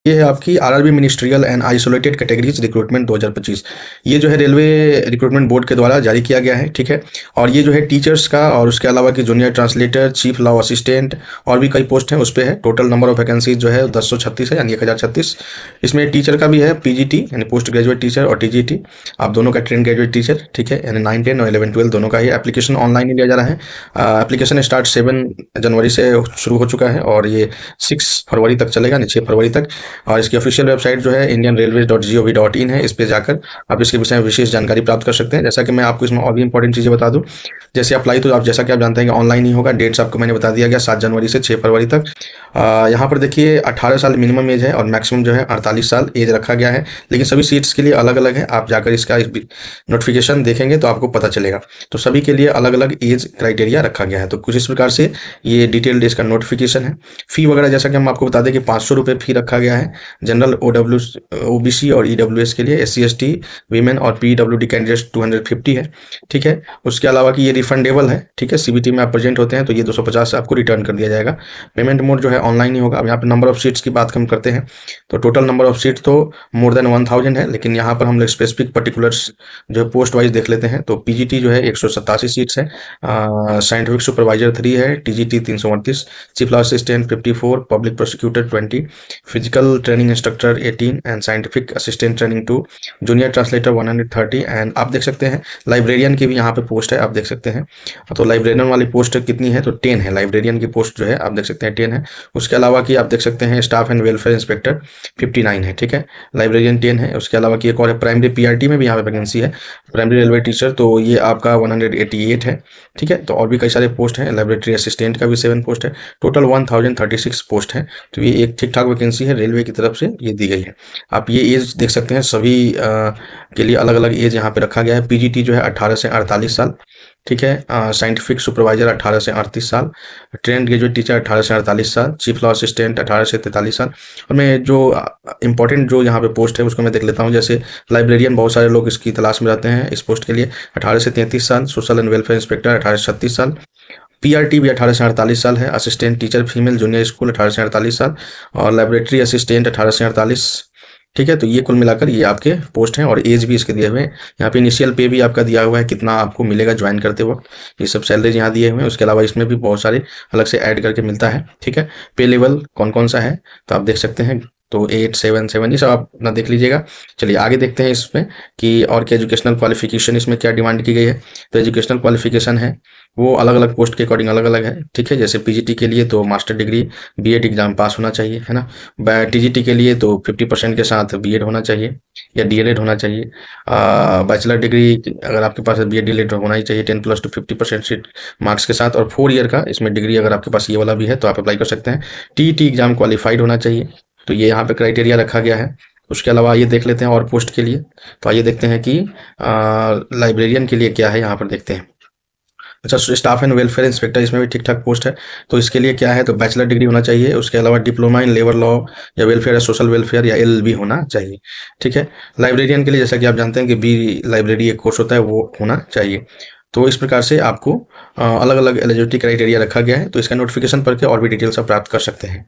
ये है आपकी RRB ministerial and isolated categories recruitment 2025। ये जो है रेलवे रिक्रूटमेंट बोर्ड के द्वारा जारी किया गया है, ठीक है। और ये जो है टीचर्स का और उसके अलावा कि junior translator, chief law assistant और भी कई पोस्ट हैं उस पे है। टोटल नंबर ऑफ वैकेंसीज जो है 1036 है, यानी 1036। इसमें टीचर का भी है, पीजीटी यानी पोस्ट ग्रेजुएट टीचर और टीजीटी, आप दोनों का ट्रेन ग्रेजुएट टीचर, ठीक है। यानी 9, 10 और 11, 12 दोनों का ही एप्लीकेशन ऑनलाइन ही लिया जा रहा है। एप्लीकेशन स्टार्ट 7 जनवरी से शुरू हो चुका है और ये 6 फरवरी तक चलेगा, यानी 6 फरवरी तक। और इसकी ऑफिशियल वेबसाइट जो है indianrailways.gov.in है। इस पे जाकर आप इसके विषय में विशेष जानकारी प्राप्त कर सकते हैं। जैसा कि मैं आपको इसमें और भी इंपॉर्टेंट चीज़ें बता दूं, जैसे अप्लाई तो आप जैसा कि आप जानते हैं कि ऑनलाइन ही होगा। डेट्स आपको मैंने बता दिया गया 7 जनवरी से 6 फरवरी तक। यहाँ पर देखिए 18 साल मिनिमम एज है और मैक्सिमम जो है 48 साल एज रखा गया है, लेकिन सभी सीट्स के लिए अलग अलग है। आप जाकर इसका नोटिफिकेशन देखेंगे तो आपको पता चलेगा। तो सभी के लिए अलग अलग एज क्राइटेरिया रखा गया है। तो कुछ इस प्रकार से ये डिटेल्ड इसका नोटिफिकेशन है। फी वगैरह जैसा कि हम आपको बता दें कि 500 रुपये फी रखा गया है जनरल, ओबीसी और ईडब्ल्यूएस के लिए। एससी एसटी वीमेन और पीडब्ल्यूडी कैंडिडेट्स 250 है, ठीक है। उसके अलावा कि ये रिफंडेबल है, ठीक है। सीबीटी में आप प्रेजेंट होते हैं तो ये 250 आपको रिटर्न कर दिया जाएगा। पेमेंट मोड जो है ऑनलाइन ही होगा। अब यहाँ पे नंबर ऑफ सीट्स की बात हम करते हैं तो टोटल नंबर ऑफ सीट्स तो मोर देन 1000 है, लेकिन यहाँ पर हम लोग स्पेसिफिक पर्टिकुलर्स जो है पोस्ट वाइज देख लेते हैं। तो पीजीटी जो है 187 सीट्स है, साइंटिफिक सुपरवाइजर 3 है, TGT 338, chief law assistant 54, public prosecutor 20, physical training instructor 18 and scientific assistant training 2, junior translator 130। And आप देख सकते हैं लाइब्रेरियन की भी यहाँ पे पोस्ट है, आप देख सकते हैं। तो लाइब्रेरियन वाली पोस्ट कितनी है तो 10 है। लाइब्रेरियन की पोस्ट जो है आप देख सकते हैं 10 है। उसके अलावा कि आप देख सकते हैं स्टाफ एंड वेलफेयर इंस्पेक्टर 59 है, ठीक है। लाइब्रेरियन 10 है। उसके अलावा कि एक और है प्राइमरी पीआरटी में भी यहाँ पे वैकेंसी है, प्राइमरी रेलवे टीचर, तो ये आपका 188 है, ठीक है। तो और भी कई सारे पोस्ट हैं। लाइब्रेटरी असिस्टेंट का भी 7 पोस्ट है। टोटल 1036 पोस्ट है। तो ये एक ठीक ठाक वैकेंसी है, रेलवे की तरफ से ये दी गई है। आप ये एज देख सकते हैं, सभी के लिए अलग अलग एज यहाँ पे रखा गया है। पीजीटी जो है 18 से 48 साल, ठीक है। साइंटिफिक सुपरवाइजर 18 से 38 साल, ट्रेन ग्रेजुएट टीचर 18 से 48 साल, चीफ लॉ असिस्टेंट 18 से 43 साल। और मैं जो इंपॉर्टेंट जो यहाँ पे पोस्ट है उसको मैं देख लेता हूँ। जैसे लाइब्रेरियन, बहुत सारे लोग इसकी तलाश में रहते हैं इस पोस्ट के लिए, 18 से 33 साल। सोशल एंड वेलफेयर इंस्पेक्टर 18 से 36 साल। पीआरटी भी 18 से 48 साल है। Assistant teacher female junior school 18 से 48 साल और लाइब्रेटरी असिस्टेंट 18 से 48, ठीक है। तो ये कुल मिलाकर ये आपके पोस्ट हैं और एज भी इसके दिए हुए हैं। यहाँ पे इनिशियल पे भी आपका दिया हुआ है, कितना आपको मिलेगा ज्वाइन करते वक्त, ये सब सैलरीज यहाँ दिए हुए हैं। उसके अलावा इसमें भी बहुत सारे अलग से ऐड करके मिलता है, ठीक है। पे लेवल कौन कौन सा है तो आप देख सकते हैं। तो 8, 7, 7 ये सब आप अपना देख लीजिएगा। चलिए आगे देखते हैं इसमें कि और क्या एजुकेशनल क्वालिफिकेशन इसमें क्या डिमांड की गई है। तो एजुकेशनल क्वालिफिकेशन है वो अलग अलग पोस्ट के अकॉर्डिंग अलग अलग है, ठीक है। जैसे पीजीटी के लिए तो master degree BEd exam pass होना चाहिए, है ना। टीजीटी के लिए तो 50% के साथ बीएड होना चाहिए या डीएलएड होना चाहिए। बैचलर डिग्री अगर आपके पास बीएड डीएलएड होना ही चाहिए 10+ टू 50% सीट मार्क्स के साथ, और 4 ईयर का इसमें डिग्री अगर आपके पास ये वाला भी है तो आप अप्लाई कर सकते हैं। टीईटी एग्जाम क्वालिफाइड होना चाहिए, तो ये यहाँ पे क्राइटेरिया रखा गया है। उसके अलावा ये देख लेते हैं और पोस्ट के लिए। तो आइए देखते हैं कि लाइब्रेरियन के लिए क्या है, यहाँ पर देखते हैं। अच्छा, स्टाफ एंड वेलफेयर इंस्पेक्टर इसमें भी ठीक ठाक पोस्ट है। तो इसके लिए क्या है तो बैचलर डिग्री होना चाहिए। उसके अलावा डिप्लोमा इन लेबर लॉ या वेलफेयर या सोशल वेलफेयर या एलएलबी होना चाहिए, ठीक है। लाइब्रेरियन के लिए जैसा कि आप जानते हैं कि बी लाइब्रेरी एक कोर्स होता है वो होना चाहिए। तो इस प्रकार से आपको अलग अलग एलिजिबिलिटी क्राइटेरिया रखा गया है। तो इसका नोटिफिकेशन पढ़ के और भी डिटेल्स आप प्राप्त कर सकते हैं।